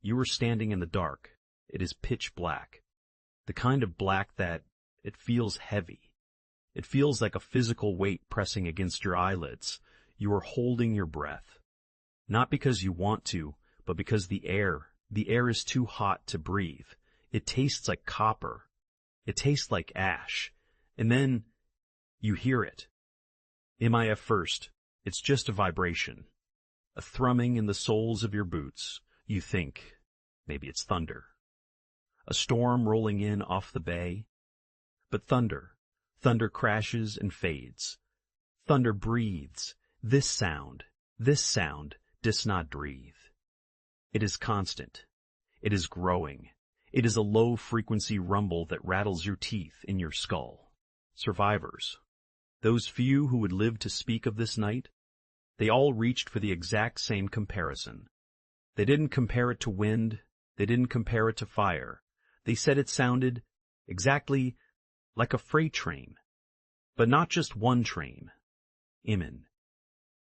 You are standing in the dark. It is pitch black. The kind of black that it feels heavy. It feels like a physical weight pressing against your eyelids. You are holding your breath. Not because you want to, but because the air is too hot to breathe. It tastes like copper. It tastes like ash. And then you hear it. MIF first. It's just a vibration. A thrumming in the soles of your boots. You think, maybe it's thunder. A storm rolling in off the bay. But thunder crashes and fades. Thunder breathes. This sound does not breathe. It is constant. It is growing. It is a low-frequency rumble that rattles your teeth in your skull. Survivors, those few who would live to speak of this night, they all reached for the exact same comparison. They didn't compare it to wind. They didn't compare it to fire. They said it sounded exactly like a freight train. But not just one train.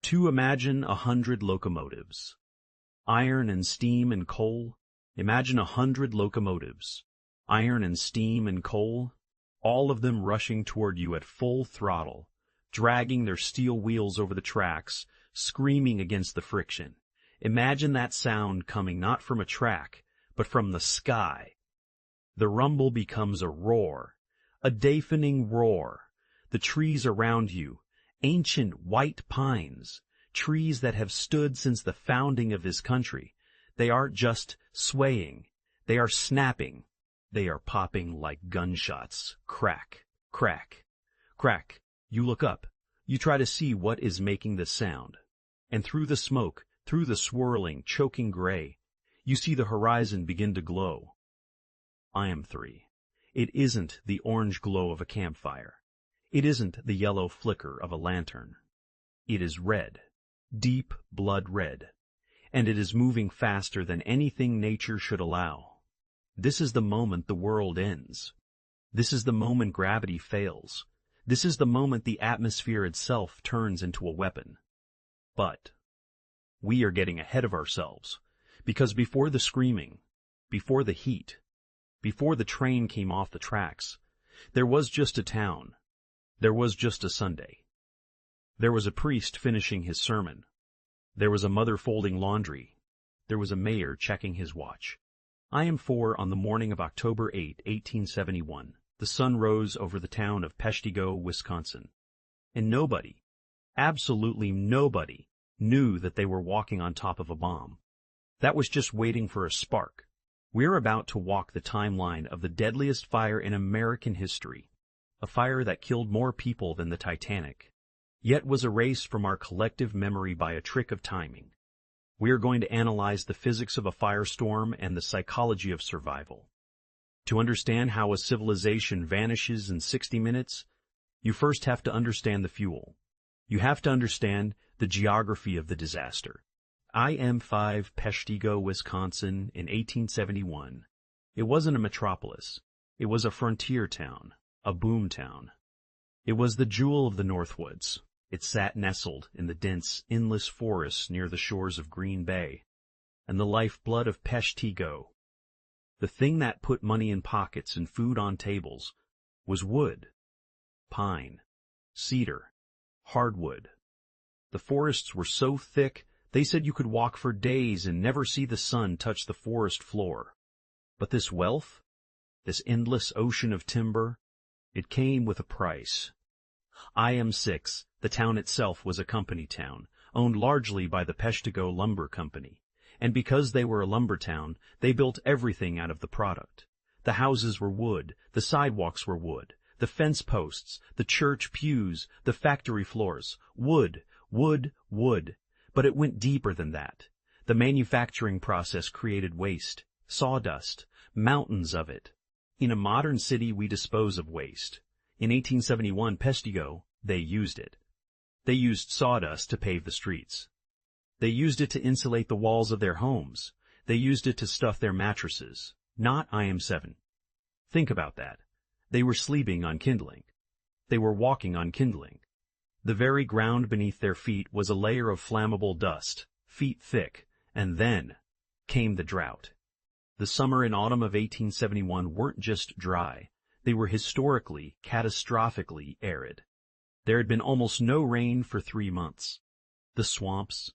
To imagine 100 locomotives. Iron and steam and coal. Imagine 100 locomotives. Iron and steam and coal. All of them rushing toward you at full throttle, dragging their steel wheels over the tracks, screaming against the friction. Imagine that sound coming not from a track, but from the sky. The rumble becomes a roar, a deafening roar. The trees around you, ancient white pines, trees that have stood since the founding of this country, they aren't just swaying, they are snapping, they are popping like gunshots. Crack, crack, crack. You look up, you try to see what is making the sound. And through the smoke, through the swirling, choking gray, you see the horizon begin to glow. I am 3. It isn't the orange glow of a campfire. It isn't the yellow flicker of a lantern. It is red, deep blood red, and it is moving faster than anything nature should allow. This is the moment the world ends. This is the moment gravity fails. This is the moment the atmosphere itself turns into a weapon. But we are getting ahead of ourselves, because before the screaming, before the heat, before the train came off the tracks, there was just a town. There was just a Sunday. There was a priest finishing his sermon. There was a mother folding laundry. There was a mayor checking his watch. I am 4 on the morning of October 8, 1871. The sun rose over the town of Peshtigo, Wisconsin. And nobody, absolutely nobody, knew that they were walking on top of a bomb. That was just waiting for a spark. We're about to walk the timeline of the deadliest fire in American history. A fire that killed more people than the Titanic, yet was erased from our collective memory by a trick of timing. We are going to analyze the physics of a firestorm and the psychology of survival. To understand how a civilization vanishes in 60 minutes, you first have to understand the fuel. You have to understand the geography of the disaster. IM5 Peshtigo, Wisconsin in 1871. It wasn't a metropolis. It was a frontier town, a boomtown. It was the jewel of the Northwoods. It sat nestled in the dense, endless forests near the shores of Green Bay, and the lifeblood of Peshtigo. The thing that put money in pockets and food on tables was wood, pine, cedar, hardwood. The forests were so thick, they said you could walk for days and never see the sun touch the forest floor. But this wealth, this endless ocean of timber, it came with a price. IM6, the town itself, was a company town, owned largely by the Peshtigo Lumber Company. And because they were a lumber town, they built everything out of the product. The houses were wood, the sidewalks were wood, the fence posts, the church pews, the factory floors, wood, wood, wood. But it went deeper than that. The manufacturing process created waste, sawdust, mountains of it. In a modern city, we dispose of waste. In 1871, Peshtigo, they used it. They used sawdust to pave the streets. They used it to insulate the walls of their homes. They used it to stuff their mattresses, not IM7. Think about that. They were sleeping on kindling. They were walking on kindling. The very ground beneath their feet was a layer of flammable dust, feet thick, and then came the drought. The summer and autumn of 1871 weren't just dry, they were historically, catastrophically arid. There had been almost no rain for 3 months. The swamps,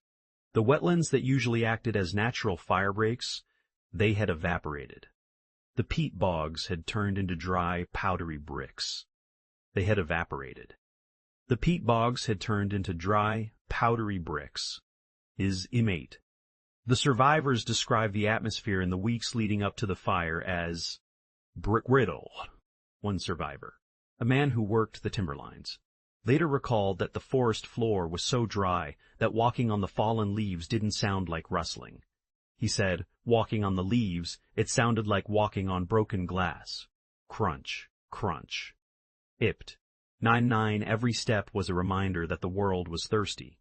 the wetlands that usually acted as natural fire breaks, they had evaporated. The peat bogs had turned into dry, powdery bricks. They had evaporated. The peat bogs had turned into dry, powdery bricks. Is immate. The survivors described the atmosphere in the weeks leading up to the fire as brick-riddle. One survivor, a man who worked the timberlines, later recalled that the forest floor was so dry that walking on the fallen leaves didn't sound like rustling. He said, walking on the leaves, it sounded like walking on broken glass. Crunch, crunch. Ipt. 99 Every step was a reminder that the world was thirsty.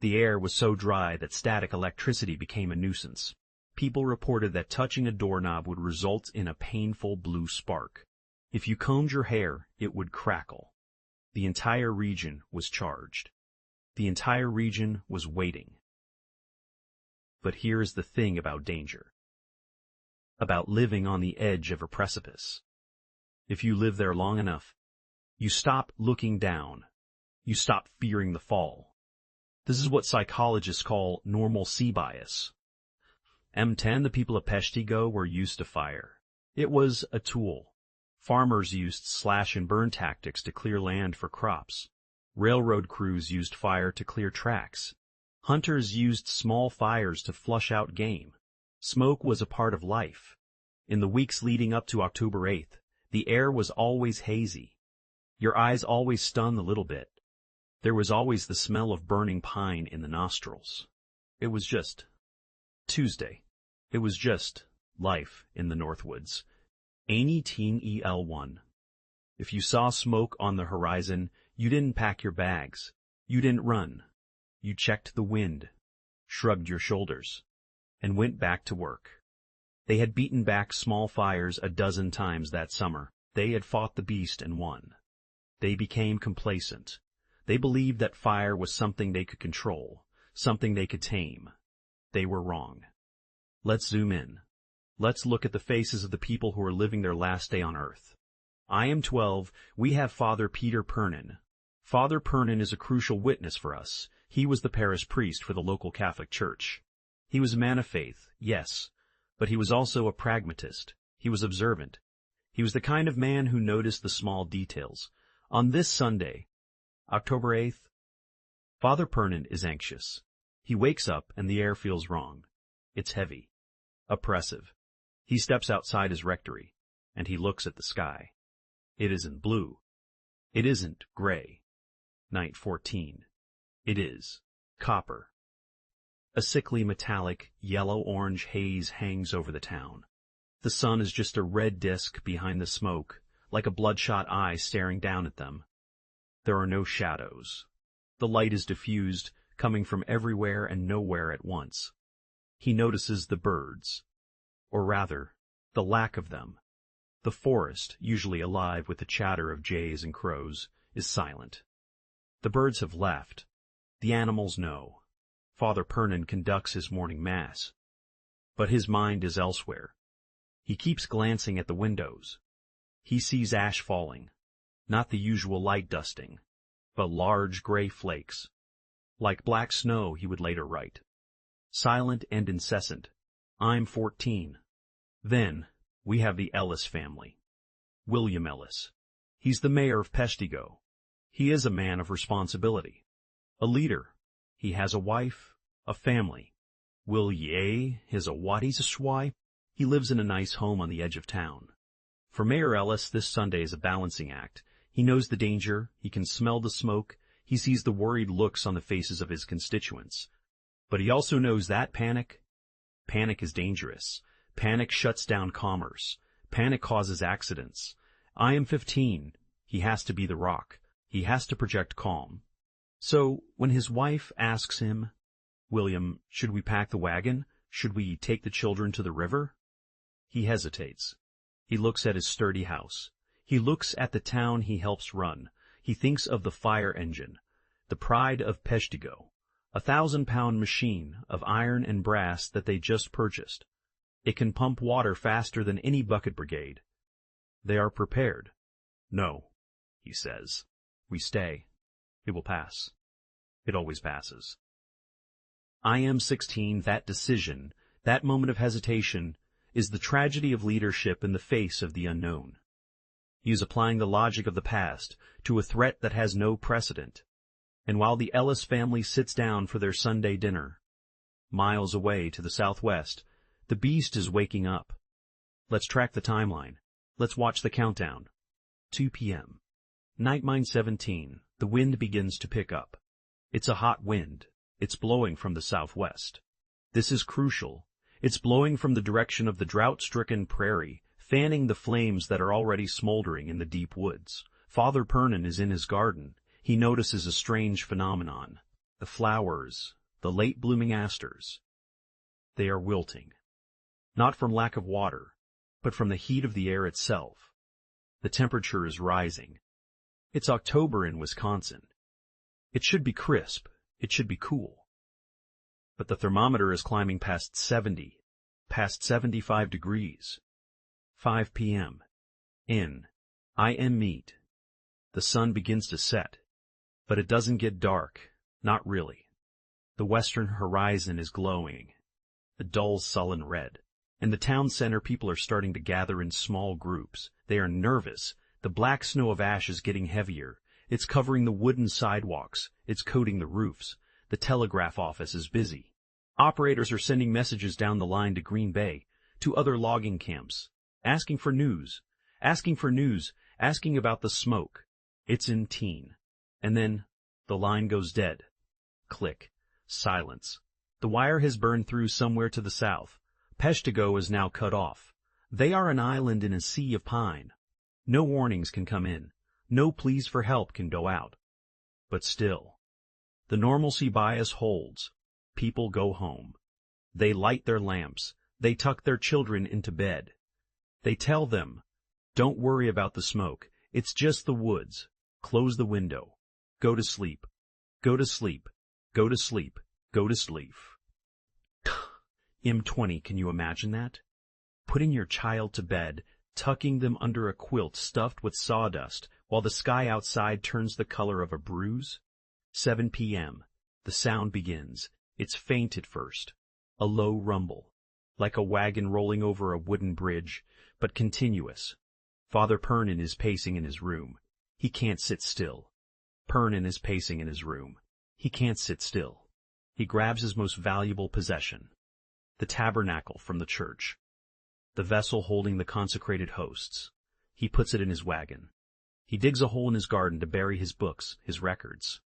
The air was so dry that static electricity became a nuisance. People reported that touching a doorknob would result in a painful blue spark. If you combed your hair, it would crackle. The entire region was charged. The entire region was waiting. But here is the thing about danger. About living on the edge of a precipice. If you live there long enough, you stop looking down. You stop fearing the fall. This is what psychologists call normalcy bias. M10, the people of Peshtigo were used to fire. It was a tool. Farmers used slash-and-burn tactics to clear land for crops. Railroad crews used fire to clear tracks. Hunters used small fires to flush out game. Smoke was a part of life. In the weeks leading up to October 8th, the air was always hazy. Your eyes always stunned a little bit. There was always the smell of burning pine in the nostrils. It was just Tuesday. It was just life in the Northwoods. Any teen EL1. If you saw smoke on the horizon, you didn't pack your bags. You didn't run. You checked the wind, shrugged your shoulders, and went back to work. They had beaten back small fires a dozen times that summer. They had fought the beast and won. They became complacent. They believed that fire was something they could control, something they could tame. They were wrong. Let's zoom in. Let's look at the faces of the people who are living their last day on Earth. I am 12. We have Father Peter Pernin. Father Pernin is a crucial witness for us. He was the parish priest for the local Catholic Church. He was a man of faith, yes, but he was also a pragmatist. He was observant. He was the kind of man who noticed the small details. On this Sunday, October 8th, Father Pernin is anxious. He wakes up and the air feels wrong. It's heavy, oppressive. He steps outside his rectory, and he looks at the sky. It isn't blue. It isn't gray. Night 14. It is copper. A sickly metallic yellow-orange haze hangs over the town. The sun is just a red disk behind the smoke, like a bloodshot eye staring down at them. There are no shadows. The light is diffused, coming from everywhere and nowhere at once. He notices the birds, or rather, the lack of them. The forest, usually alive with the chatter of jays and crows, is silent. The birds have left. The animals know. Father Pernin conducts his morning mass. But his mind is elsewhere. He keeps glancing at the windows. He sees ash falling, not the usual light dusting, but large gray flakes. Like black snow, he would later write. Silent and incessant. I'm 14. Then, we have the Ellis family. William Ellis. He's the mayor of Peshtigo. He is a man of responsibility. A leader. He has a wife, a family. Will ye, his a what he's a schwy? He lives in a nice home on the edge of town. For Mayor Ellis, this Sunday is a balancing act. He knows the danger, he can smell the smoke, he sees the worried looks on the faces of his constituents. But he also knows that panic is dangerous. Panic shuts down commerce. Panic causes accidents. I am 15. He has to be the rock. He has to project calm. So, when his wife asks him, William, should we pack the wagon? Should we take the children to the river? He hesitates. He looks at his sturdy house. He looks at the town he helps run. He thinks of the fire engine, the pride of Peshtigo, a 1,000-pound machine of iron and brass that they just purchased. It can pump water faster than any bucket brigade. They are prepared. No, he says. We stay. It will pass. It always passes. IM-16, that decision, that moment of hesitation, is the tragedy of leadership in the face of the unknown. He is applying the logic of the past to a threat that has no precedent. And while the Ellis family sits down for their Sunday dinner, miles away to the southwest, the beast is waking up. Let's track the timeline. Let's watch the countdown. 2 p.m. Nightmine 17. The wind begins to pick up. It's a hot wind. It's blowing from the southwest. This is crucial. It's blowing from the direction of the drought-stricken prairie, fanning the flames that are already smoldering in the deep woods. Father Pernin is in his garden. He notices a strange phenomenon. The flowers, the late-blooming asters, they are wilting. Not from lack of water, but from the heat of the air itself. The temperature is rising. It's October in Wisconsin. It should be crisp. It should be cool. But the thermometer is climbing past 70, past 75 degrees. 5 p.m. In IM meet. The sun begins to set. But it doesn't get dark. Not really. The western horizon is glowing, a dull, sullen red. In the town center, people are starting to gather in small groups. They are nervous. The black snow of ash is getting heavier. It's covering the wooden sidewalks. It's coating the roofs. The telegraph office is busy. Operators are sending messages down the line to Green Bay, to other logging camps, asking for news, asking about the smoke. It's in teen. And then, the line goes dead. Click. Silence. The wire has burned through somewhere to the south. Peshtigo is now cut off. They are an island in a sea of pine. No warnings can come in. No pleas for help can go out. But still, the normalcy bias holds. People go home. They light their lamps. They tuck their children into bed. They tell them, don't worry about the smoke. It's just the woods. Close the window. Go to sleep. Go to sleep. Go to sleep. Go to sleep. M20, can you imagine that? Putting your child to bed, tucking them under a quilt stuffed with sawdust, while the sky outside turns the color of a bruise? 7 p.m. The sound begins. It's faint at first. A low rumble, like a wagon rolling over a wooden bridge, but continuous. Father Pernin is pacing in his room. He can't sit still. Pernin is pacing in his room. He can't sit still. He grabs his most valuable possession, the tabernacle from the church, the vessel holding the consecrated hosts. He puts it in his wagon. He digs a hole in his garden to bury his books, his records.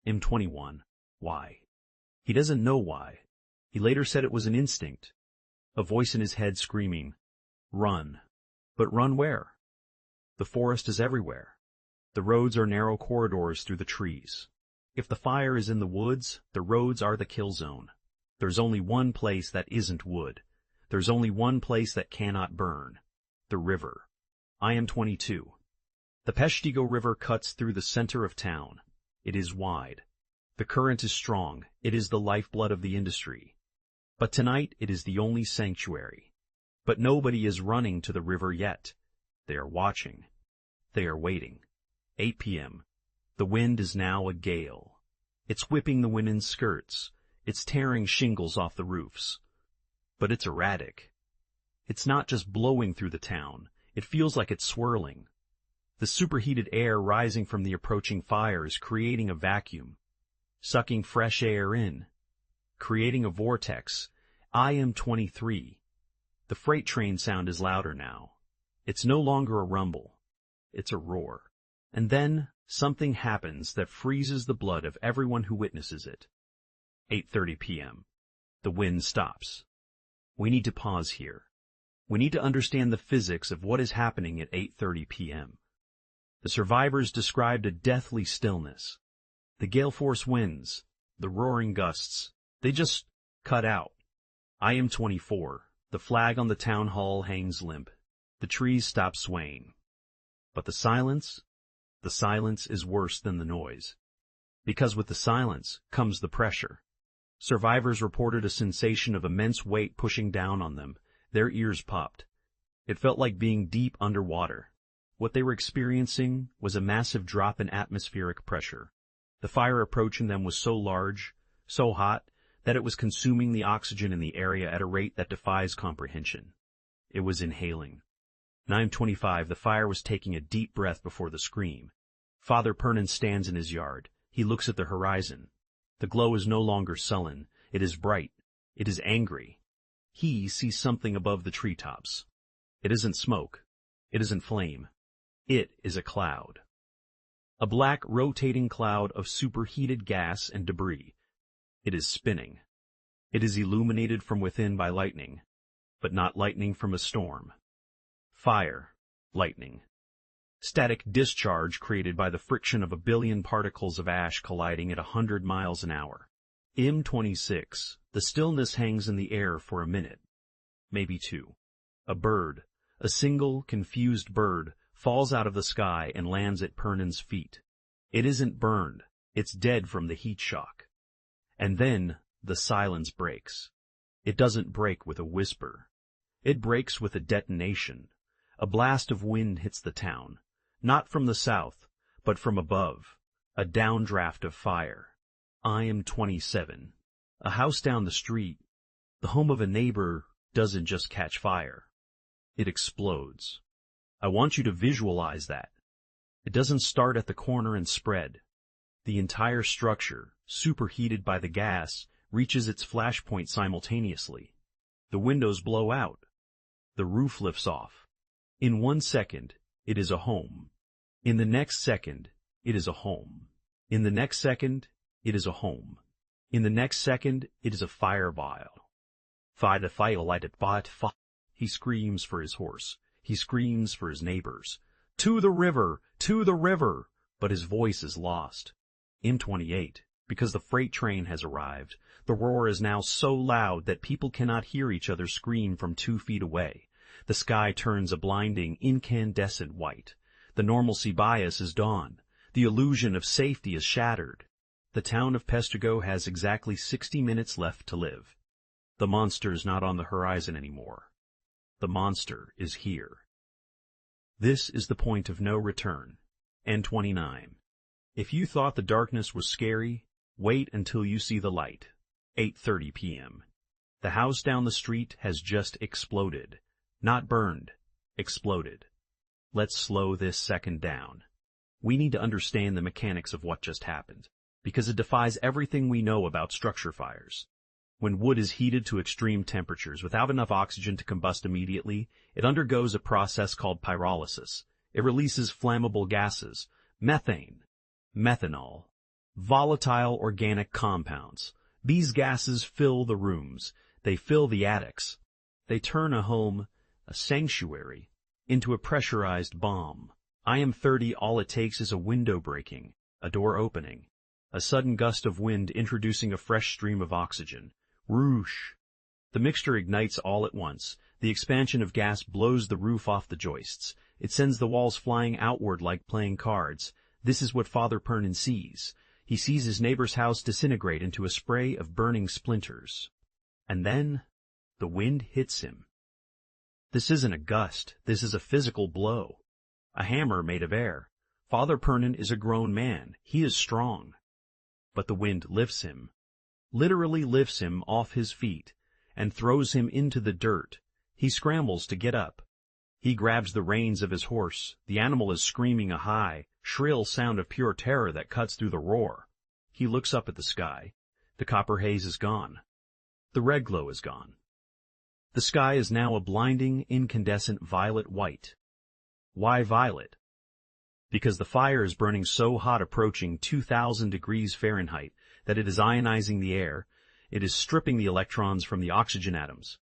M21. Why? He doesn't know why. He later said it was an instinct, a voice in his head screaming, run. But run where? The forest is everywhere. The roads are narrow corridors through the trees. If the fire is in the woods, the roads are the kill zone. There's only one place that isn't wood. There's only one place that cannot burn. The river. IM-22. The Peshtigo River cuts through the center of town. It is wide. The current is strong. It is the lifeblood of the industry. But tonight it is the only sanctuary. But nobody is running to the river yet. They are watching. They are waiting. 8 p.m. The wind is now a gale. It's whipping the women's skirts. It's tearing shingles off the roofs. But it's erratic. It's not just blowing through the town. It feels like it's swirling. The superheated air rising from the approaching fire is creating a vacuum, sucking fresh air in, creating a vortex. IM-23. The freight train sound is louder now. It's no longer a rumble. It's a roar. And then something happens that freezes the blood of everyone who witnesses it. 8:30 p.m. The wind stops. We need to pause here. We need to understand the physics of what is happening at 8:30 p.m. The survivors described a deathly stillness. The gale force winds, the roaring gusts, they just cut out. IM-24. The flag on the town hall hangs limp. The trees stop swaying. But the silence is worse than the noise. Because with the silence comes the pressure. Survivors reported a sensation of immense weight pushing down on them, Their ears popped. It felt like being deep underwater. What they were experiencing was a massive drop in atmospheric pressure. The fire approaching them was so large, so hot, that it was consuming the oxygen in the area at a rate that defies comprehension. It was inhaling. 9:25, the fire was taking a deep breath before the scream. Father Pernin stands in his yard. He looks at the horizon. The glow is no longer sullen. It is bright. It is angry. He sees something above the treetops. It isn't smoke. It isn't flame. It is a cloud. A black, rotating cloud of superheated gas and debris. It is spinning. It is illuminated from within by lightning, but not lightning from a storm. Fire, lightning. Static discharge created by the friction of a billion particles of ash colliding at 100 miles an hour. M26, the stillness hangs in the air for a minute, maybe two. A bird, a single, confused bird, falls out of the sky and lands at Pernin's feet. It isn't burned, it's dead from the heat shock. And then, the silence breaks. It doesn't break with a whisper. It breaks with a detonation. A blast of wind hits the town, not from the south, but from above, a downdraft of fire. I am 27. A house down the street, the home of a neighbor, doesn't just catch fire. It explodes. I want you to visualize that. It doesn't start at the corner and spread. The entire structure, superheated by the gas, reaches its flashpoint simultaneously. The windows blow out. The roof lifts off. In 1 second, it is a home. In the next second, it is a home. In the next second, it is a home. In the next second, it is a fire vial. He screams for his horse. He screams for his neighbors. To the river! To the river! But his voice is lost. M28, because the freight train has arrived. The roar is now so loud that people cannot hear each other scream from 2 feet away. The sky turns a blinding, incandescent white. The normalcy bias is dawn. The illusion of safety is shattered. The town of Peshtigo has exactly 60 minutes left to live. The monster is not on the horizon anymore. The monster is here. This is the point of no return. N29. If you thought the darkness was scary, wait until you see the light. 8:30 p.m. The house down the street has just exploded. Not burned. Exploded. Let's slow this second down. We need to understand the mechanics of what just happened, because it defies everything we know about structure fires. When wood is heated to extreme temperatures without enough oxygen to combust immediately, it undergoes a process called pyrolysis. It releases flammable gases, methane, methanol, volatile organic compounds. These gases fill the rooms. They fill the attics. They turn a home, a sanctuary, into a pressurized bomb. I am 30. All it takes is a window breaking, a door opening, a sudden gust of wind introducing a fresh stream of oxygen. Whoosh! The mixture ignites all at once. The expansion of gas blows the roof off the joists. It sends the walls flying outward like playing cards. This is what Father Pernin sees. He sees his neighbor's house disintegrate into a spray of burning splinters. And then, the wind hits him. This isn't a gust. This is a physical blow. A hammer made of air. Father Pernin is a grown man. He is strong. But the wind lifts him. Literally lifts him off his feet and throws him into the dirt. He scrambles to get up. He grabs the reins of his horse. The animal is screaming a high, shrill sound of pure terror that cuts through the roar. He looks up at the sky. The copper haze is gone. The red glow is gone. The sky is now a blinding, incandescent violet white. Why violet? Because the fire is burning so hot, approaching 2,000 degrees Fahrenheit, that it is ionizing the air. It is stripping the electrons from the oxygen atoms.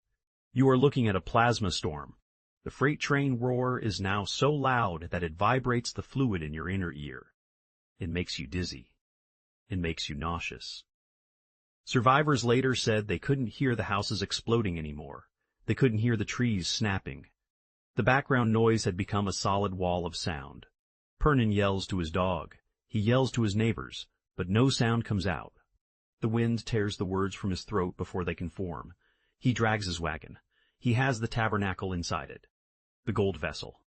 You are looking at a plasma storm. The freight train roar is now so loud that it vibrates the fluid in your inner ear. It makes you dizzy. It makes you nauseous. Survivors later said they couldn't hear the houses exploding anymore. They couldn't hear the trees snapping. The background noise had become a solid wall of sound. Pernin yells to his dog. He yells to his neighbors, but no sound comes out. The wind tears the words from his throat before they can form. He drags his wagon. He has the Tabernacle inside it, the gold vessel.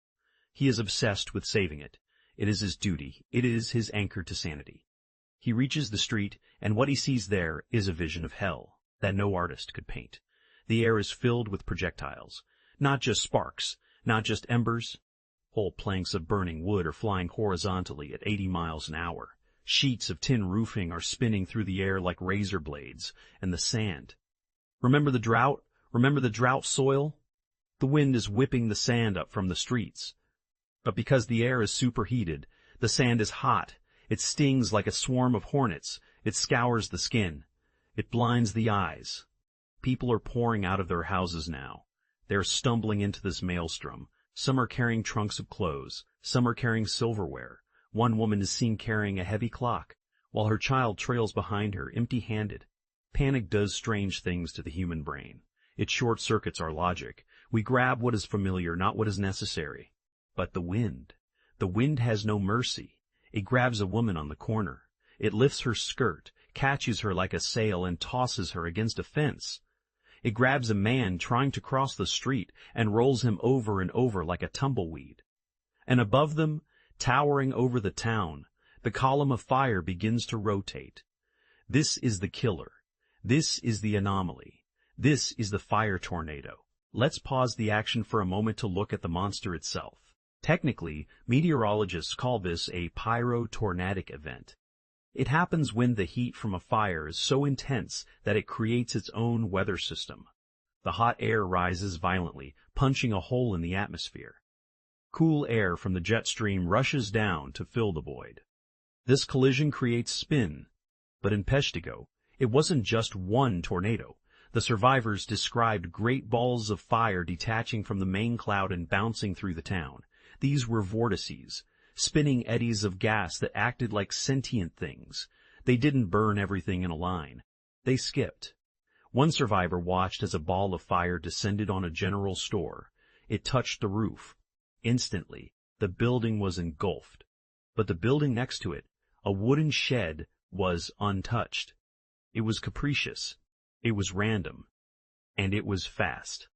He is obsessed with saving it. It is his duty. It is his anchor to sanity. He reaches the street, and what he sees there is a vision of hell that no artist could paint. The air is filled with projectiles, not just sparks, not just embers. Whole planks of burning wood are flying horizontally at 80 miles an hour. Sheets of tin roofing are spinning through the air like razor blades, and the sand. Remember the drought? Remember the drought soil? The wind is whipping the sand up from the streets. But because the air is superheated, the sand is hot. It stings like a swarm of hornets. It scours the skin. It blinds the eyes. People are pouring out of their houses now. They are stumbling into this maelstrom. Some are carrying trunks of clothes. Some are carrying silverware. One woman is seen carrying a heavy clock, while her child trails behind her, empty-handed. Panic does strange things to the human brain. It short-circuits our logic. We grab what is familiar, not what is necessary. But the wind has no mercy. It grabs a woman on the corner. It lifts her skirt, catches her like a sail, and tosses her against a fence. It grabs a man trying to cross the street and rolls him over and over like a tumbleweed. And above them, towering over the town, the column of fire begins to rotate. This is the killer. This is the anomaly. This is the fire tornado. Let's pause the action for a moment to look at the monster itself. Technically, meteorologists call this a pyro-tornadic event. It happens when the heat from a fire is so intense that it creates its own weather system. The hot air rises violently, punching a hole in the atmosphere. Cool air from the jet stream rushes down to fill the void. This collision creates spin. But in Peshtigo, it wasn't just one tornado. The survivors described great balls of fire detaching from the main cloud and bouncing through the town. These were vortices, spinning eddies of gas that acted like sentient things. They didn't burn everything in a line. They skipped. One survivor watched as a ball of fire descended on a general store. It touched the roof. Instantly, the building was engulfed. But the building next to it, a wooden shed, was untouched. It was capricious. It was random. And it was fast.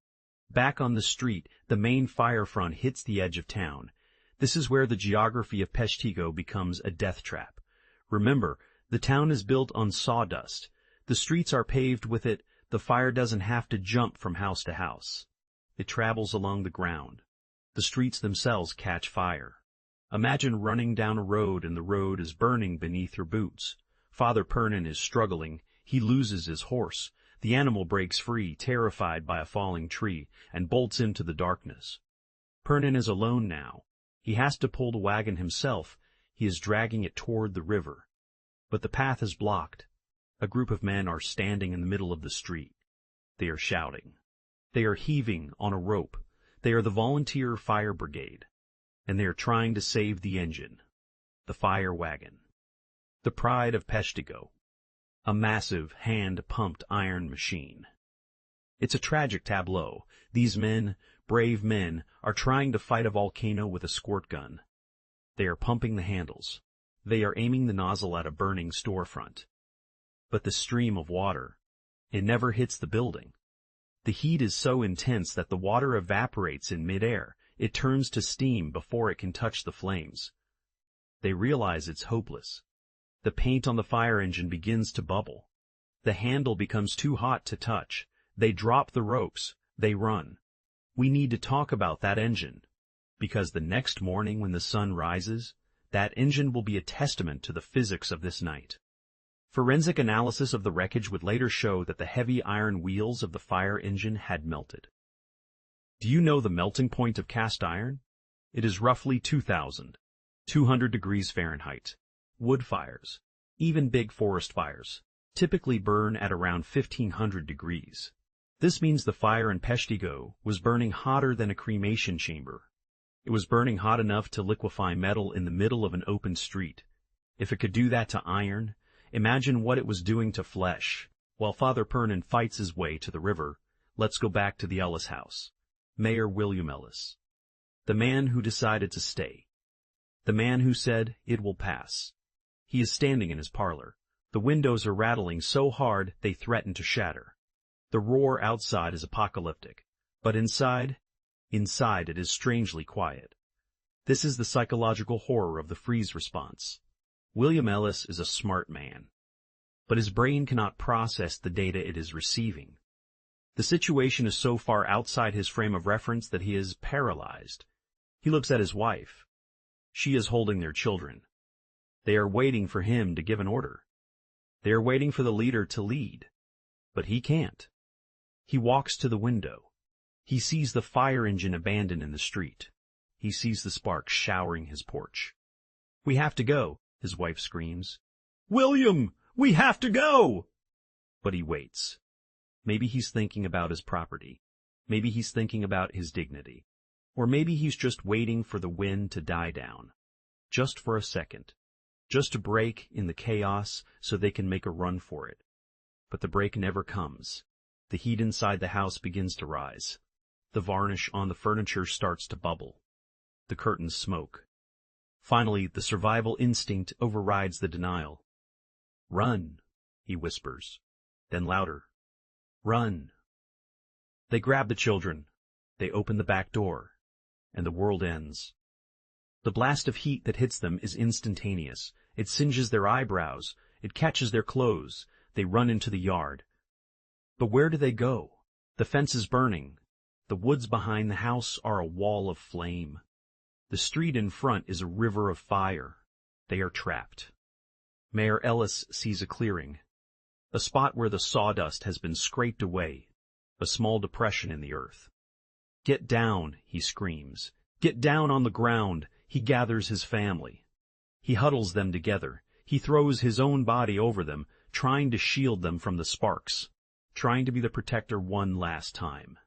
Back on the street, the main fire front hits the edge of town. This is where the geography of Peshtigo becomes a death trap. Remember, the town is built on sawdust. The streets are paved with it. The fire doesn't have to jump from house to house. It travels along the ground. The streets themselves catch fire. Imagine running down a road and the road is burning beneath your boots. Father Pernin is struggling. He loses his horse. The animal breaks free, terrified by a falling tree, and bolts into the darkness. Pernin is alone now. He has to pull the wagon himself. He is dragging it toward the river. But the path is blocked. A group of men are standing in the middle of the street. They are shouting. They are heaving on a rope. They are the volunteer fire brigade. And they are trying to save the engine. The fire wagon. The pride of Peshtigo. A massive, hand-pumped iron machine. It's a tragic tableau. These men, brave men, are trying to fight a volcano with a squirt gun. They are pumping the handles. They are aiming the nozzle at a burning storefront. But the stream of water, it never hits the building. The heat is so intense that the water evaporates in midair. It turns to steam before it can touch the flames. They realize it's hopeless. The paint on the fire engine begins to bubble. The handle becomes too hot to touch. They drop the ropes. They run. We need to talk about that engine, because the next morning when the sun rises, that engine will be a testament to the physics of this night. Forensic analysis of the wreckage would later show that the heavy iron wheels of the fire engine had melted. Do you know the melting point of cast iron? It is roughly 2,200 degrees Fahrenheit. Wood fires, even big forest fires, typically burn at around 1,500 degrees. This means the fire in Peshtigo was burning hotter than a cremation chamber. It was burning hot enough to liquefy metal in the middle of an open street. If it could do that to iron, imagine what it was doing to flesh. While Father Pernin fights his way to the river, let's go back to the Ellis house. Mayor William Ellis. The man who decided to stay. The man who said, "It will pass." He is standing in his parlor. The windows are rattling so hard they threaten to shatter. The roar outside is apocalyptic. But inside it is strangely quiet. This is the psychological horror of the freeze response. William Ellis is a smart man, but his brain cannot process the data it is receiving. The situation is so far outside his frame of reference that he is paralyzed. He looks at his wife. She is holding their children. They are waiting for him to give an order. They are waiting for the leader to lead, but he can't. He walks to the window. He sees the fire engine abandoned in the street. He sees the sparks showering his porch. "We have to go," his wife screams. "William, we have to go!" But he waits. Maybe he's thinking about his property. Maybe he's thinking about his dignity. Or maybe he's just waiting for the wind to die down. Just for a second. Just to break in the chaos so they can make a run for it. But the break never comes. The heat inside the house begins to rise. The varnish on the furniture starts to bubble. The curtains smoke. Finally, the survival instinct overrides the denial. "Run," he whispers. Then louder. "Run." They grab the children. They open the back door. And the world ends. The blast of heat that hits them is instantaneous. It singes their eyebrows. It catches their clothes. They run into the yard. But where do they go? The fence is burning. The woods behind the house are a wall of flame. The street in front is a river of fire. They are trapped. Mayor Ellis sees a clearing. A spot where the sawdust has been scraped away. A small depression in the earth. "Get down," he screams. "Get down on the ground." He gathers his family. He huddles them together. He throws his own body over them, trying to shield them from the sparks, trying to be the protector one last time.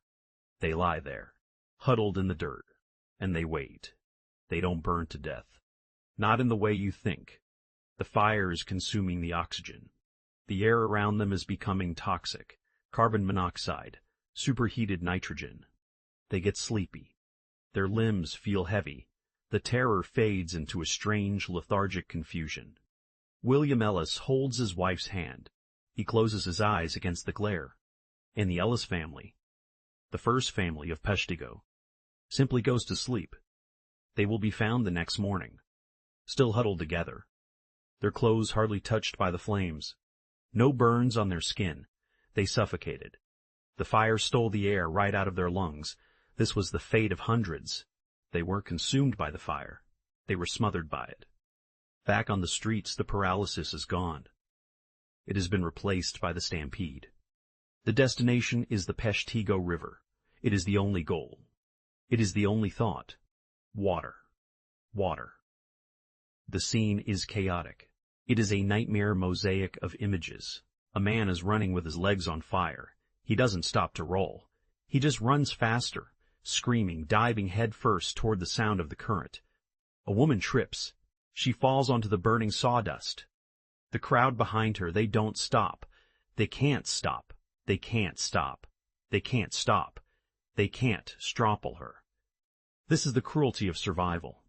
They lie there, huddled in the dirt, and they wait. They don't burn to death. Not in the way you think. The fire is consuming the oxygen. The air around them is becoming toxic, carbon monoxide, superheated nitrogen. They get sleepy. Their limbs feel heavy. The terror fades into a strange, lethargic confusion. William Ellis holds his wife's hand. He closes his eyes against the glare. And the Ellis family, the first family of Peshtigo, simply goes to sleep. They will be found the next morning, still huddled together, their clothes hardly touched by the flames. No burns on their skin. They suffocated. The fire stole the air right out of their lungs. This was the fate of hundreds. They weren't consumed by the fire. They were smothered by it. Back on the streets, the paralysis is gone. It has been replaced by the stampede. The destination is the Peshtigo River. It is the only goal. It is the only thought. Water. Water. The scene is chaotic. It is a nightmare mosaic of images. A man is running with his legs on fire. He doesn't stop to roll. He just runs faster, screaming, diving headfirst toward the sound of the current. A woman trips. She falls onto the burning sawdust. The crowd behind her, they don't stop. They can't stop. They can't stop. They can't stop. They can't stropple her. This is the cruelty of survival.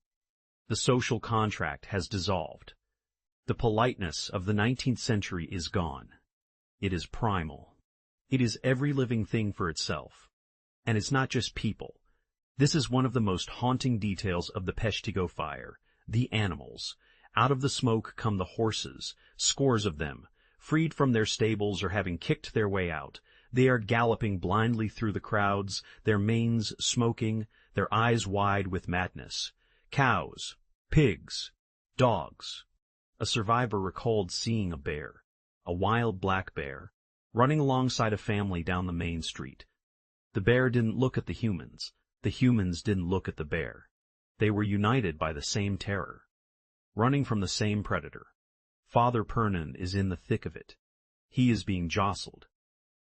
The social contract has dissolved. The politeness of the 19th century is gone. It is primal. It is every living thing for itself. And it's not just people. This is one of the most haunting details of the Peshtigo Fire. The animals. Out of the smoke come the horses, scores of them, freed from their stables or having kicked their way out. They are galloping blindly through the crowds, their manes smoking, their eyes wide with madness. Cows, pigs, dogs. A survivor recalled seeing a bear, a wild black bear, running alongside a family down the main street. The bear didn't look at the humans. The humans didn't look at the bear. They were united by the same terror, running from the same predator. Father Pernin is in the thick of it. He is being jostled.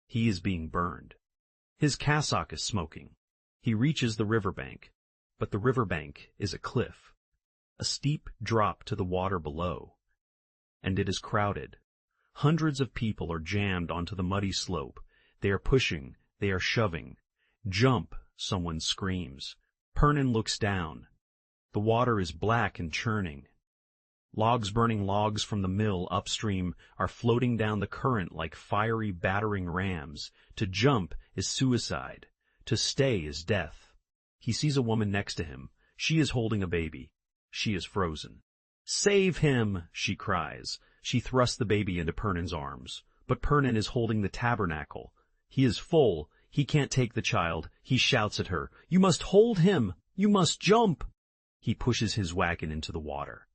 He is being burned. His cassock is smoking. He reaches the riverbank, but the riverbank is a cliff, a steep drop to the water below. And it is crowded. Hundreds of people are jammed onto the muddy slope. They are pushing. They are shoving. "Jump," someone screams. Pernin looks down. The water is black and churning. Logs burning logs from the mill upstream are floating down the current like fiery battering rams. To jump is suicide. To stay is death. He sees a woman next to him. She is holding a baby. She is frozen. "Save him!" she cries. She thrusts the baby into Pernin's arms. But Pernin is holding the Tabernacle. He is full. He can't take the child. He shouts at her, "You must hold him! You must jump!" He pushes his wagon into the water.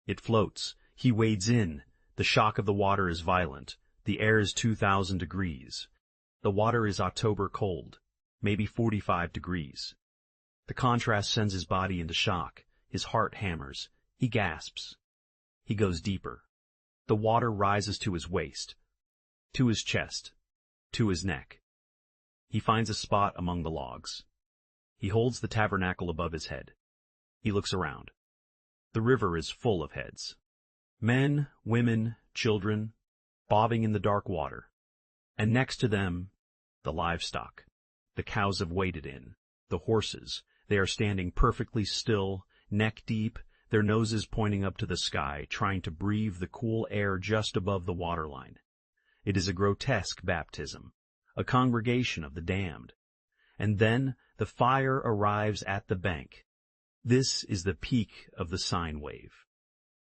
It floats. He wades in. The shock of the water is violent. The air is 2,000 degrees. The water is October cold, maybe 45 degrees. The contrast sends his body into shock. His heart hammers. He gasps. He goes deeper. The water rises to his waist, to his chest, to his neck. He finds a spot among the logs. He holds the Tabernacle above his head. He looks around. The river is full of heads. Men, women, children, bobbing in the dark water. And next to them, the livestock. The cows have waded in. The horses. They are standing perfectly still, neck deep, their noses pointing up to the sky, trying to breathe the cool air just above the waterline. It is a grotesque baptism, a congregation of the damned. And then the fire arrives at the bank. This is the peak of the sine wave,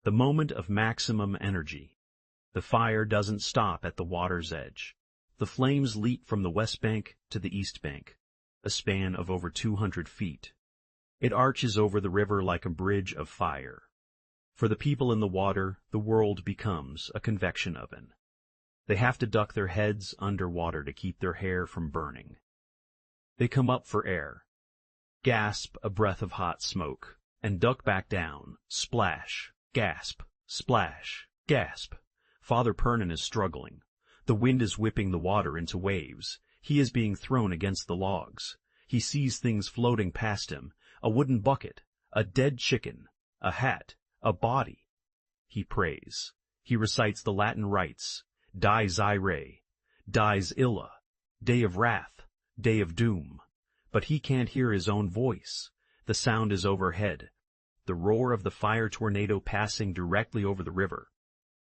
the moment of maximum energy. The fire doesn't stop at the water's edge. The flames leap from the west bank to the east bank, a span of over 200 feet. It arches over the river like a bridge of fire. For the people in the water, the world becomes a convection oven. They have to duck their heads under water to keep their hair from burning. They come up for air, gasp a breath of hot smoke, and duck back down, splash, gasp, splash, gasp. Father Pernin is struggling. The wind is whipping the water into waves. He is being thrown against the logs. He sees things floating past him, a wooden bucket, a dead chicken, a hat, a body. He prays. He recites the Latin rites, dies irae, dies illa, day of wrath, day of doom. But he can't hear his own voice. The sound is overhead, the roar of the fire tornado passing directly over the river.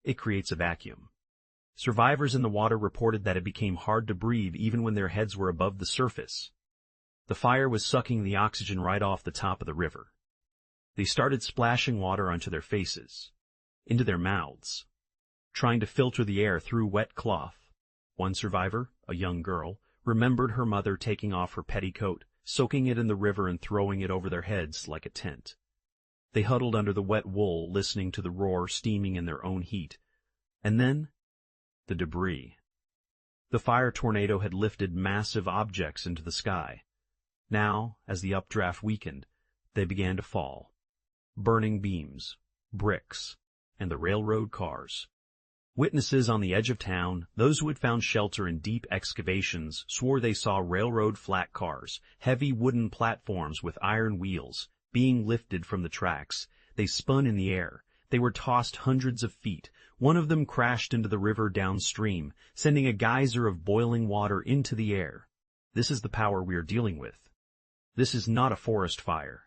It creates a vacuum. Survivors in the water reported that it became hard to breathe even when their heads were above the surface. The fire was sucking the oxygen right off the top of the river. They started splashing water onto their faces, into their mouths, trying to filter the air through wet cloth. One survivor, a young girl, remembered her mother taking off her petticoat, soaking it in the river and throwing it over their heads like a tent. They huddled under the wet wool, listening to the roar steaming in their own heat. And then, the debris. The fire tornado had lifted massive objects into the sky. Now, as the updraft weakened, they began to fall. Burning beams, bricks, and the railroad cars. Witnesses on the edge of town, those who had found shelter in deep excavations, swore they saw railroad flat cars, heavy wooden platforms with iron wheels, being lifted from the tracks. They spun in the air. They were tossed hundreds of feet. One of them crashed into the river downstream, sending a geyser of boiling water into the air. This is the power we are dealing with. This is not a forest fire.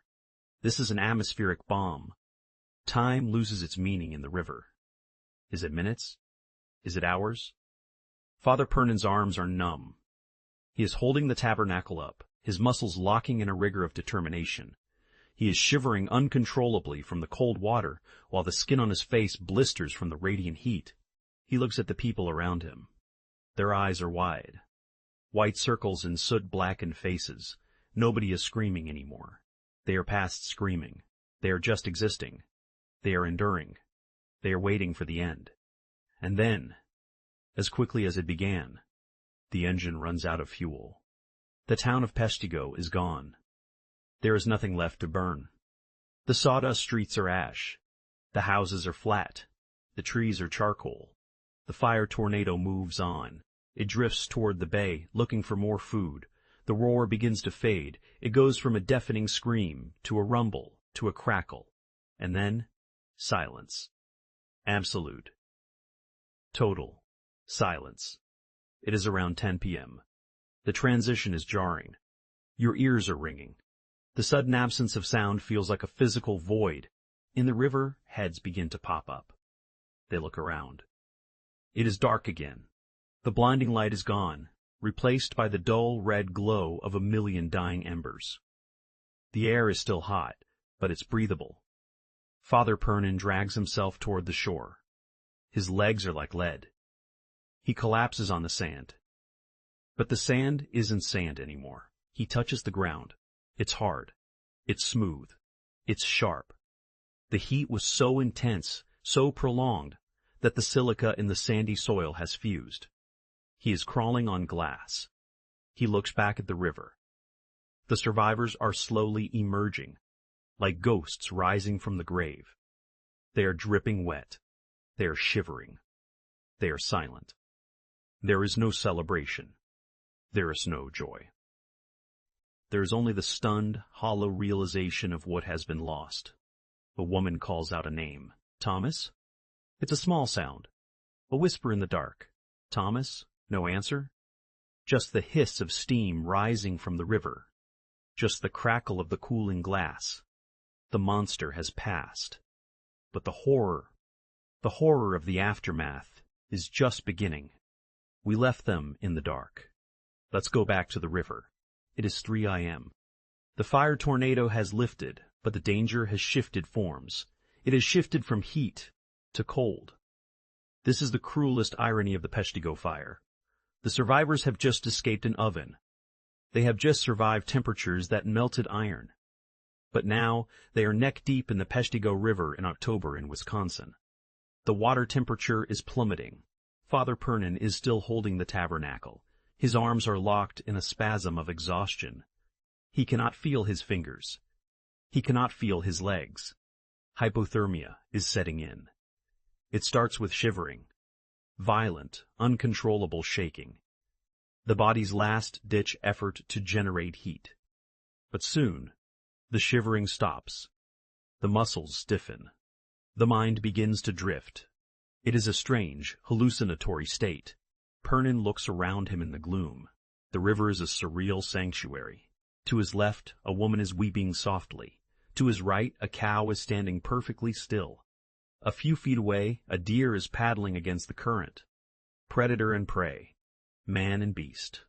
This is an atmospheric bomb. Time loses its meaning in the river. Is it minutes? Is it hours? Father Pernin's arms are numb. He is holding the Tabernacle up, his muscles locking in a rigor of determination. He is shivering uncontrollably from the cold water, while the skin on his face blisters from the radiant heat. He looks at the people around him. Their eyes are wide. White circles in soot-blackened faces. Nobody is screaming anymore. They are past screaming. They are just existing. They are enduring. They are waiting for the end. And then, as quickly as it began, the engine runs out of fuel. The town of Peshtigo is gone. There is nothing left to burn. The sawdust streets are ash. The houses are flat. The trees are charcoal. The fire tornado moves on. It drifts toward the bay, looking for more food. The roar begins to fade. It goes from a deafening scream to a rumble to a crackle. And then, silence. Absolute. Total. Silence. It is around 10 p.m. The transition is jarring. Your ears are ringing. The sudden absence of sound feels like a physical void. In the river, heads begin to pop up. They look around. It is dark again. The blinding light is gone. replaced by the dull red glow of a million dying embers. The air is still hot, but it's breathable. Father Pernin drags himself toward the shore. His legs are like lead. He collapses on the sand. But the sand isn't sand anymore. He touches the ground. It's hard. It's smooth. It's sharp. The heat was so intense, so prolonged, that the silica in the sandy soil has fused. He is crawling on glass. He looks back at the river. The survivors are slowly emerging, like ghosts rising from the grave. They are dripping wet. They are shivering. They are silent. There is no celebration. There is no joy. There is only the stunned, hollow realization of what has been lost. A woman calls out a name. Thomas? It's a small sound. A whisper in the dark. Thomas? No answer? Just the hiss of steam rising from the river. Just the crackle of the cooling glass. The monster has passed. But the horror of the aftermath is just beginning. We left them in the dark. Let's go back to the river. It is 3 a.m. The fire tornado has lifted, but the danger has shifted forms. It has shifted from heat to cold. This is the cruelest irony of the Peshtigo Fire. The survivors have just escaped an oven. They have just survived temperatures that melted iron. But now they are neck-deep in the Peshtigo River in October in Wisconsin. The water temperature is plummeting. Father Pernin is still holding the Tabernacle. His arms are locked in a spasm of exhaustion. He cannot feel his fingers. He cannot feel his legs. Hypothermia is setting in. It starts with shivering. Violent, uncontrollable shaking. The body's last-ditch effort to generate heat. But soon, the shivering stops. The muscles stiffen. The mind begins to drift. It is a strange, hallucinatory state. Pernin looks around him in the gloom. The river is a surreal sanctuary. To his left, a woman is weeping softly. To his right, a cow is standing perfectly still. A few feet away, a deer is paddling against the current. Predator and prey, man and beast,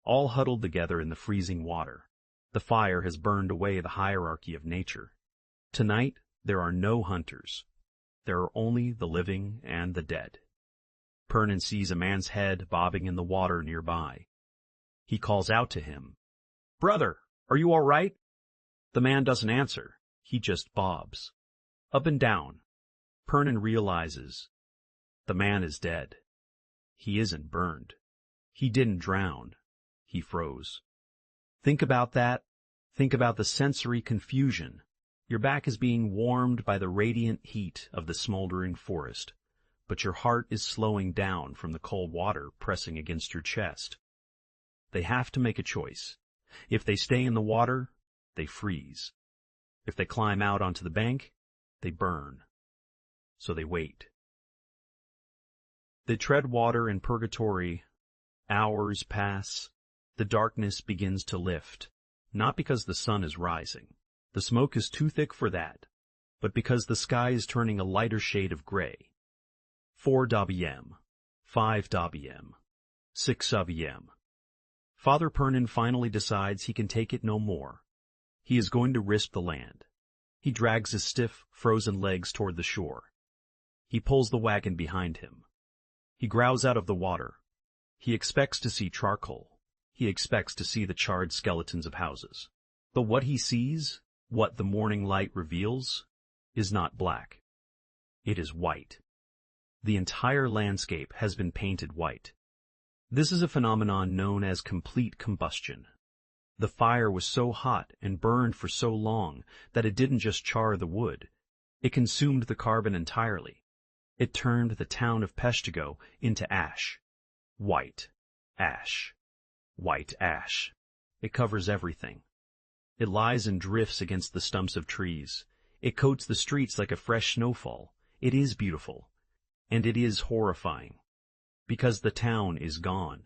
all huddled together in the freezing water. The fire has burned away the hierarchy of nature. Tonight, there are no hunters. There are only the living and the dead. Pernin sees a man's head bobbing in the water nearby. He calls out to him, "Brother, are you all right?" The man doesn't answer. He just bobs. Up and down. Pernin realizes the man is dead. He isn't burned. He didn't drown. He froze. Think about that. Think about the sensory confusion. Your back is being warmed by the radiant heat of the smoldering forest, but your heart is slowing down from the cold water pressing against your chest. They have to make a choice. If they stay in the water, they freeze. If they climb out onto the bank, they burn. So they wait. They tread water in purgatory. Hours pass. The darkness begins to lift, not because the sun is rising. The smoke is too thick for that, but because the sky is turning a lighter shade of gray. 4 WM, 5 WM, 6 WM. Father Pernin finally decides he can take it no more. He is going to risk the land. He drags his stiff, frozen legs toward the shore. He pulls the wagon behind him. He growls out of the water. He expects to see charcoal. He expects to see the charred skeletons of houses. But what he sees, what the morning light reveals, is not black. It is white. The entire landscape has been painted white. This is a phenomenon known as complete combustion. The fire was so hot and burned for so long that it didn't just char the wood. It consumed the carbon entirely. It turned the town of Peshtigo into ash. White ash. White ash. It covers everything. It lies and drifts against the stumps of trees. It coats the streets like a fresh snowfall. It is beautiful. And it is horrifying. Because the town is gone.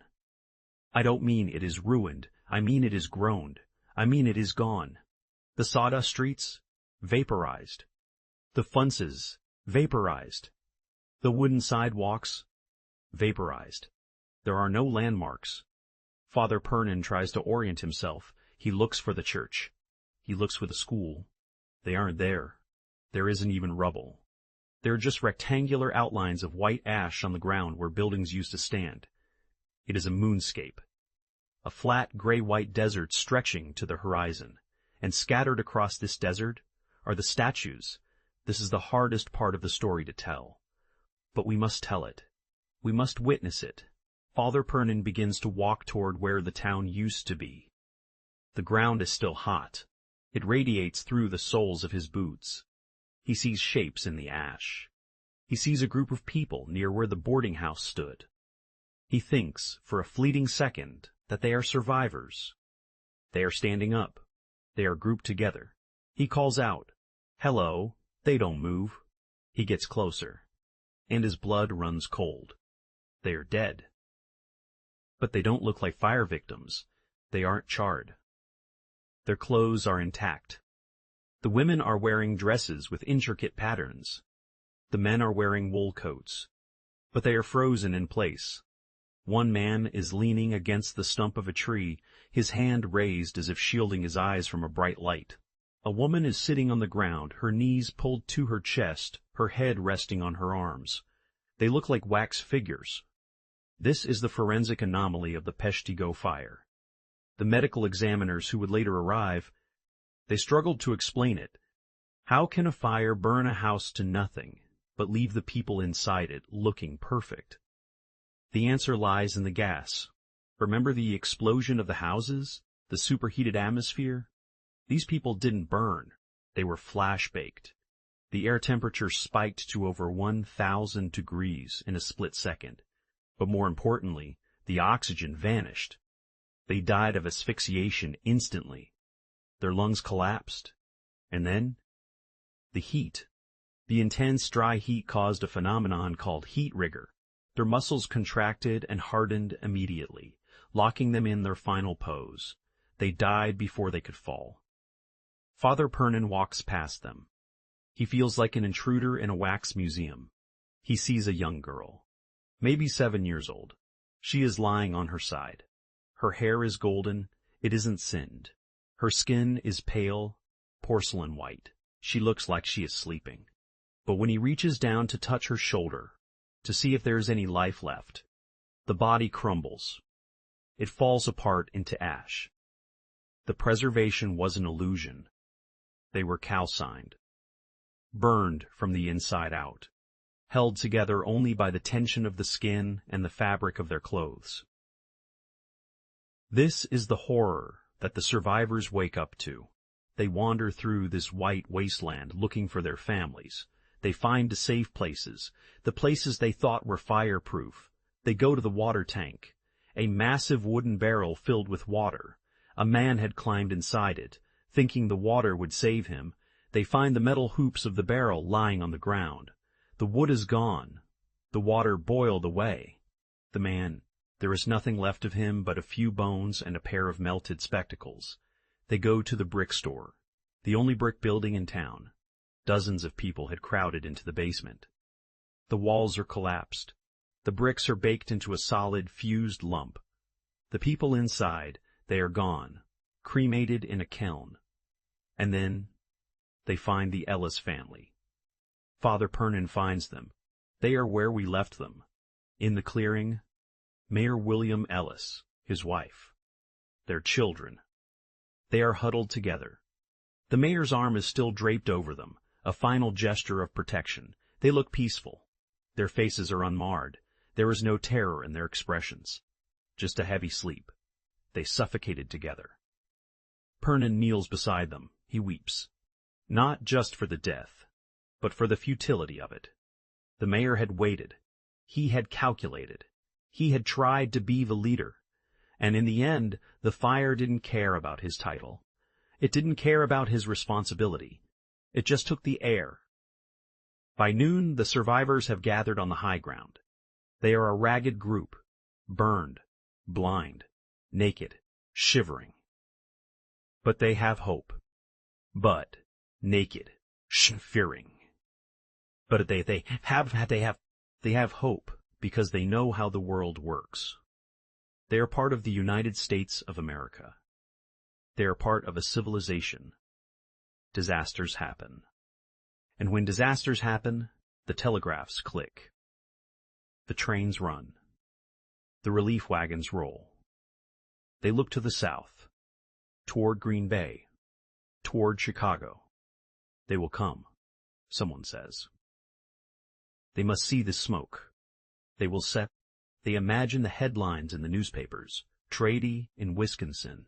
I don't mean it is ruined. I mean it is groaned. I mean it is gone. The sawdust streets? Vaporized. The funces? Vaporized. The wooden sidewalks? Vaporized. There are no landmarks. Father Pernin tries to orient himself. He looks for the church. He looks for the school. They aren't there. There isn't even rubble. There are just rectangular outlines of white ash on the ground where buildings used to stand. It is a moonscape. A flat, gray-white desert stretching to the horizon. And scattered across this desert are the statues. This is the hardest part of the story to tell. But we must tell it. We must witness it. Father Pernin begins to walk toward where the town used to be. The ground is still hot. It radiates through the soles of his boots. He sees shapes in the ash. He sees a group of people near where the boarding house stood. He thinks, for a fleeting second, that they are survivors. They are standing up. They are grouped together. He calls out, "Hello." They don't move. He gets closer, and his blood runs cold. They are dead. But they don't look like fire victims. They aren't charred. Their clothes are intact. The women are wearing dresses with intricate patterns. The men are wearing wool coats. But they are frozen in place. One man is leaning against the stump of a tree, his hand raised as if shielding his eyes from a bright light. A woman is sitting on the ground, her knees pulled to her chest, her head resting on her arms. They look like wax figures. This is the forensic anomaly of the Peshtigo Fire. The medical examiners who would later arrive, they struggled to explain it. How can a fire burn a house to nothing, but leave the people inside it looking perfect? The answer lies in the gas. Remember the explosion of the houses? The superheated atmosphere? These people didn't burn. They were flash-baked. The air temperature spiked to over 1,000 degrees in a split second. But more importantly, the oxygen vanished. They died of asphyxiation instantly. Their lungs collapsed. And then, the heat. The intense dry heat caused a phenomenon called heat rigor. Their muscles contracted and hardened immediately, locking them in their final pose. They died before they could fall. Father Pernin walks past them. He feels like an intruder in a wax museum. He sees a young girl, maybe 7 years old. She is lying on her side. Her hair is golden. It isn't sinned. Her skin is pale, porcelain white. She looks like she is sleeping. But when he reaches down to touch her shoulder, to see if there is any life left, the body crumbles. It falls apart into ash. The preservation was an illusion. They were calcined, burned from the inside out, held together only by the tension of the skin and the fabric of their clothes. This is the horror that the survivors wake up to. They wander through this white wasteland looking for their families. They find the safe places, the places they thought were fireproof. They go to the water tank, a massive wooden barrel filled with water. A man had climbed inside it, thinking the water would save him. They find the metal hoops of the barrel lying on the ground. The wood is gone. The water boiled away. The man, there is nothing left of him but a few bones and a pair of melted spectacles. They go to the brick store, the only brick building in town. Dozens of people had crowded into the basement. The walls are collapsed. The bricks are baked into a solid, fused lump. The people inside, they are gone, cremated in a kiln. And then they find the Ellis family. Father Pernin finds them. They are where we left them. In the clearing, Mayor William Ellis, his wife, their children. They are huddled together. The mayor's arm is still draped over them, a final gesture of protection. They look peaceful. Their faces are unmarred. There is no terror in their expressions, just a heavy sleep. They suffocated together. Pernin kneels beside them. He weeps, not just for the death, but for the futility of it. The mayor had waited. He had calculated. He had tried to be the leader. And in the end, the fire didn't care about his title. It didn't care about his responsibility. It just took the air. By noon, the survivors have gathered on the high ground. They are a ragged group, burned, blind, naked, shivering. But they have hope. But naked, fearing. But they have hope because they know how the world works. They are part of the United States of America. They are part of a civilization. Disasters happen. And when disasters happen, the telegraphs click. The trains run. The relief wagons roll. They look to the south, toward Green Bay, toward Chicago. They will come, someone says. They must see the smoke. They will set. They imagine the headlines in the newspapers. Trady in Wisconsin.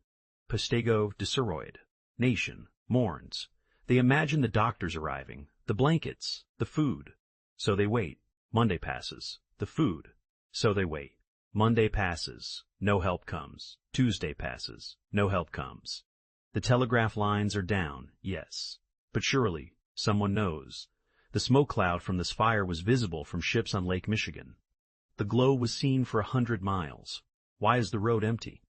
Peshtigo destroyed. Nation mourns. They imagine the doctors arriving, the blankets, the food. So they wait. Monday passes. The food. So they wait. Monday passes. No help comes. Tuesday passes. No help comes. The telegraph lines are down, yes. But surely, someone knows. The smoke cloud from this fire was visible from ships on Lake Michigan. The glow was seen for 100 miles. Why is the road empty?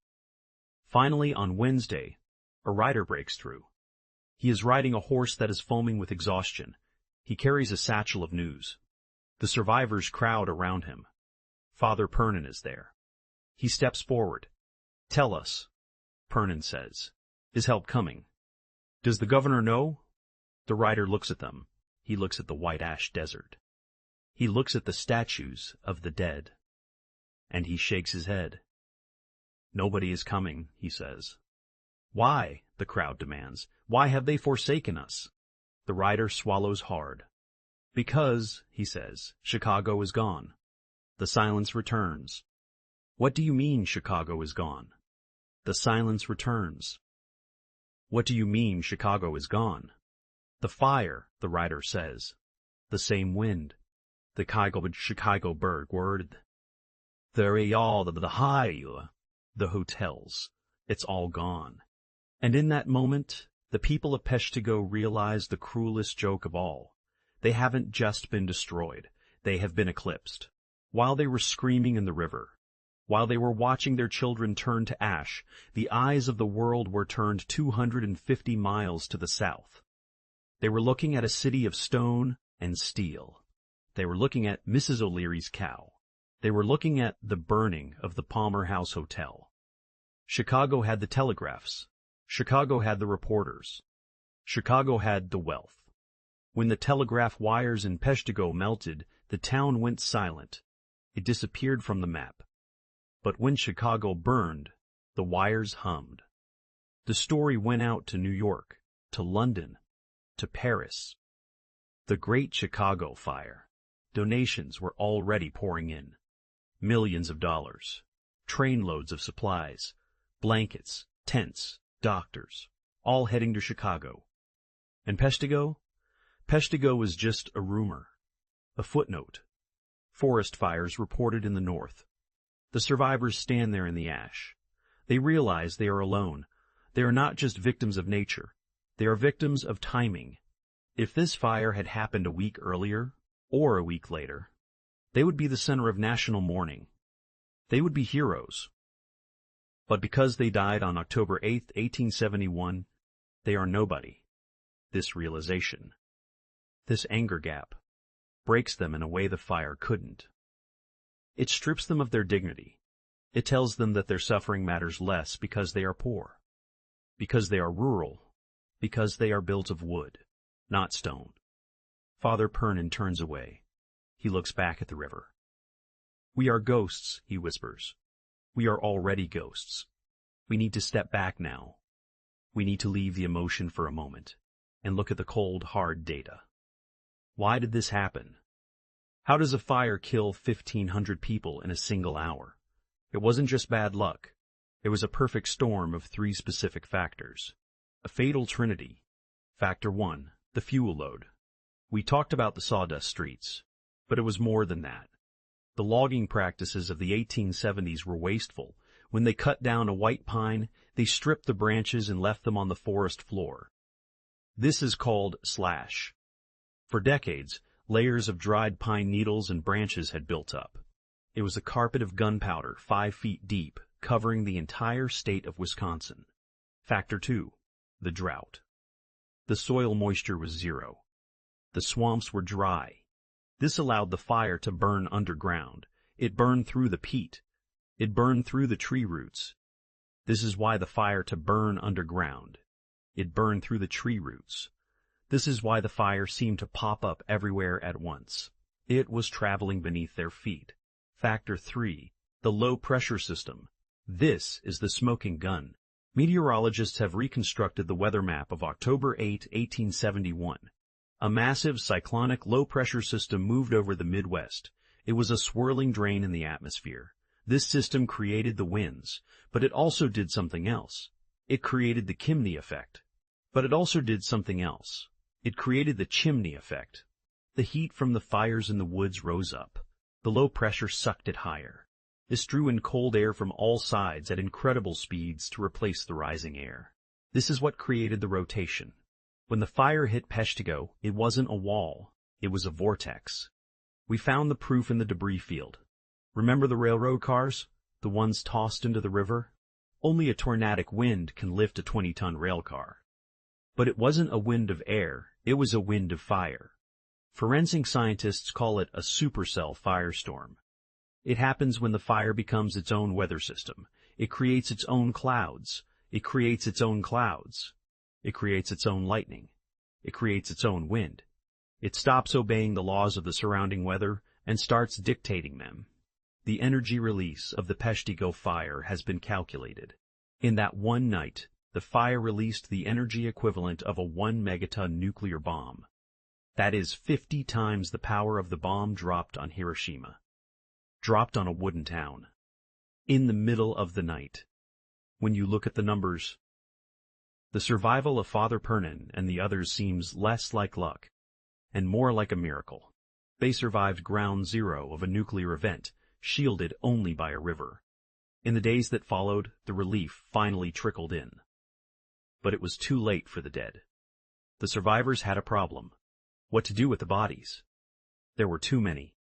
Finally, on Wednesday, a rider breaks through. He is riding a horse that is foaming with exhaustion. He carries a satchel of news. The survivors crowd around him. Father Pernin is there. He steps forward. Tell us, Pernin says. Is help coming? Does the governor know? The rider looks at them. He looks at the white ash desert. He looks at the statues of the dead. And he shakes his head. Nobody is coming, he says. Why? The crowd demands. Why have they forsaken us? The rider swallows hard. Because, he says, Chicago is gone. The silence returns. What do you mean Chicago is gone? The silence returns. What do you mean Chicago is gone? The fire, the rider says. The same wind. The Chicago bird word. The high, the hotels. It's all gone. And in that moment, the people of Peshtigo realize the cruelest joke of all. They haven't just been destroyed. They have been eclipsed. While they were screaming in the river, while they were watching their children turn to ash, the eyes of the world were turned 250 miles to the south. They were looking at a city of stone and steel. They were looking at Mrs. O'Leary's cow. They were looking at the burning of the Palmer House Hotel. Chicago had the telegraphs. Chicago had the reporters. Chicago had the wealth. When the telegraph wires in Peshtigo melted, the town went silent. It disappeared from the map. But when Chicago burned, the wires hummed. The story went out to New York, to London, to Paris. The Great Chicago Fire. Donations were already pouring in. Millions of dollars. Trainloads of supplies. Blankets, tents, doctors. All heading to Chicago. And Peshtigo? Peshtigo was just a rumor. A footnote. Forest fires reported in the north. The survivors stand there in the ash. They realize they are alone. They are not just victims of nature. They are victims of timing. If this fire had happened a week earlier, or a week later, they would be the center of national mourning. They would be heroes. But because they died on October 8, 1871, they are nobody. This realization, this anger gap, breaks them in a way the fire couldn't. It strips them of their dignity. It tells them that their suffering matters less because they are poor, because they are rural, because they are built of wood, not stone. Father Pernin turns away. He looks back at the river. We are ghosts, he whispers. We are already ghosts. We need to step back now. We need to leave the emotion for a moment and look at the cold, hard data. Why did this happen? How does a fire kill 1,500 people in a single hour? It wasn't just bad luck. It was a perfect storm of three specific factors. A fatal trinity. Factor 1, the fuel load. We talked about the sawdust streets, but it was more than that. The logging practices of the 1870s were wasteful. When they cut down a white pine, they stripped the branches and left them on the forest floor. This is called slash. For decades, layers of dried pine needles and branches had built up. It was a carpet of gunpowder 5 feet deep, covering the entire state of Wisconsin. Factor 2, the drought. The soil moisture was zero. The swamps were dry. This allowed the fire to burn underground. It burned through the peat. It burned through the tree roots. This is why the fire to burn underground. It burned through the tree roots. This is why the fire seemed to pop up everywhere at once. It was traveling beneath their feet. Factor 3. The low-pressure system. This is the smoking gun. Meteorologists have reconstructed the weather map of October 8, 1871. A massive cyclonic low-pressure system moved over the Midwest. It was a swirling drain in the atmosphere. This system created the winds, but it also did something else. It created the chimney effect. But it also did something else. It created the chimney effect. The heat from the fires in the woods rose up. The low pressure sucked it higher. This drew in cold air from all sides at incredible speeds to replace the rising air. This is what created the rotation. When the fire hit Peshtigo, it wasn't a wall. It was a vortex. We found the proof in the debris field. Remember the railroad cars? The ones tossed into the river? Only a tornadic wind can lift a 20-ton rail car. But it wasn't a wind of air, it was a wind of fire. Forensic scientists call it a supercell firestorm. It happens when the fire becomes its own weather system. It creates its own clouds. It creates its own clouds. It creates its own lightning. It creates its own wind. It stops obeying the laws of the surrounding weather and starts dictating them. The energy release of the Peshtigo Fire has been calculated. In that one night, the fire released the energy equivalent of a 1 megaton nuclear bomb. That is 50 times the power of the bomb dropped on Hiroshima. Dropped on a wooden town. In the middle of the night. When you look at the numbers, the survival of Father Pernin and the others seems less like luck, and more like a miracle. They survived ground zero of a nuclear event, shielded only by a river. In the days that followed, the relief finally trickled in. But it was too late for the dead. The survivors had a problem. What to do with the bodies? There were too many.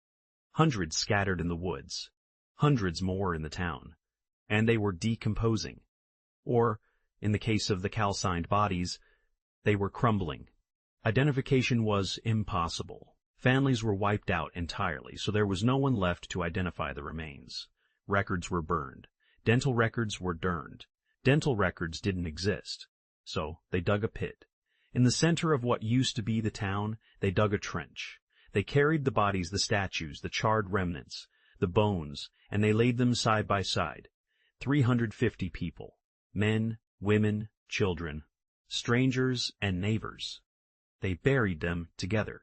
Hundreds scattered in the woods. Hundreds more in the town. And they were decomposing. Or, in the case of the calcined bodies, they were crumbling. Identification was impossible. Families were wiped out entirely, so there was no one left to identify the remains. Records were burned. Dental records were burned. Dental records didn't exist. So they dug a pit. In the center of what used to be the town, they dug a trench. They carried the bodies, the statues, the charred remnants, the bones, and they laid them side by side. 350 people. Men, women, children, strangers, and neighbors. They buried them together.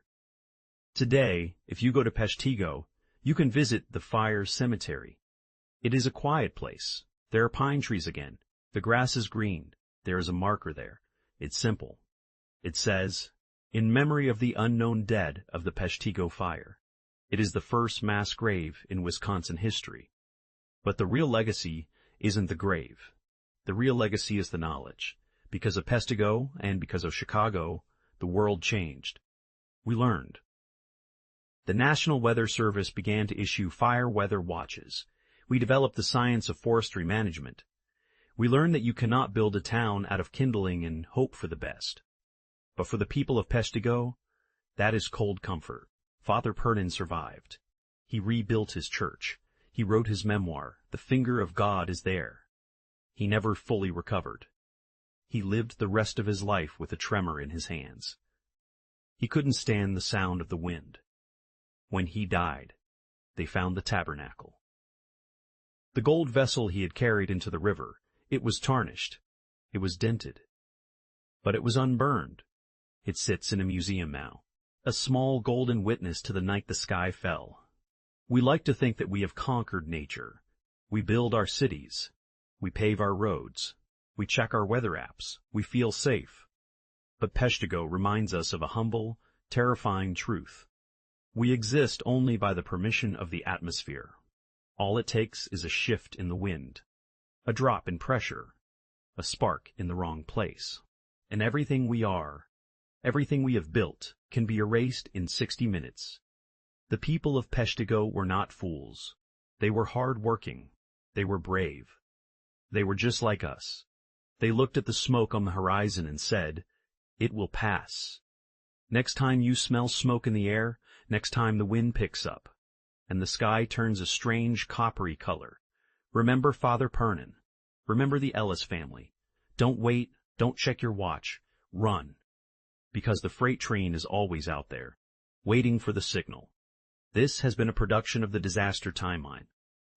Today, if you go to Peshtigo, you can visit the Fire Cemetery. It is a quiet place. There are pine trees again. The grass is green. There is a marker there. It's simple. It says, "In memory of the unknown dead of the Peshtigo Fire." It is the first mass grave in Wisconsin history. But the real legacy isn't the grave. The real legacy is the knowledge. Because of Peshtigo and because of Chicago, the world changed. We learned. The National Weather Service began to issue fire weather watches. We developed the science of forestry management. We learned that you cannot build a town out of kindling and hope for the best. But for the people of Peshtigo, that is cold comfort. Father Pernin survived. He rebuilt his church. He wrote his memoir, "The Finger of God is There." He never fully recovered. He lived the rest of his life with a tremor in his hands. He couldn't stand the sound of the wind. When he died, they found the Tabernacle. The gold vessel he had carried into the river, it was tarnished. It was dented. But it was unburned. It sits in a museum now, a small golden witness to the night the sky fell. We like to think that we have conquered nature. We build our cities. We pave our roads. We check our weather apps. We feel safe. But Peshtigo reminds us of a humble, terrifying truth. We exist only by the permission of the atmosphere. All it takes is a shift in the wind, a drop in pressure, a spark in the wrong place. And everything we are, everything we have built, can be erased in 60 minutes. The people of Peshtigo were not fools. They were hard-working. They were brave. They were just like us. They looked at the smoke on the horizon and said, "It will pass." Next time you smell smoke in the air, next time the wind picks up, and the sky turns a strange coppery color, Remember Father Pernin. Remember the Ellis family. Don't wait, don't check your watch. Run. Because the freight train is always out there, waiting for the signal. This has been a production of the Disaster Timeline.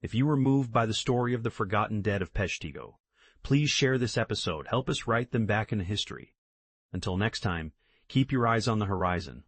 If you were moved by the story of the forgotten dead of Peshtigo, please share this episode. Help us write them back into history. Until next time, keep your eyes on the horizon.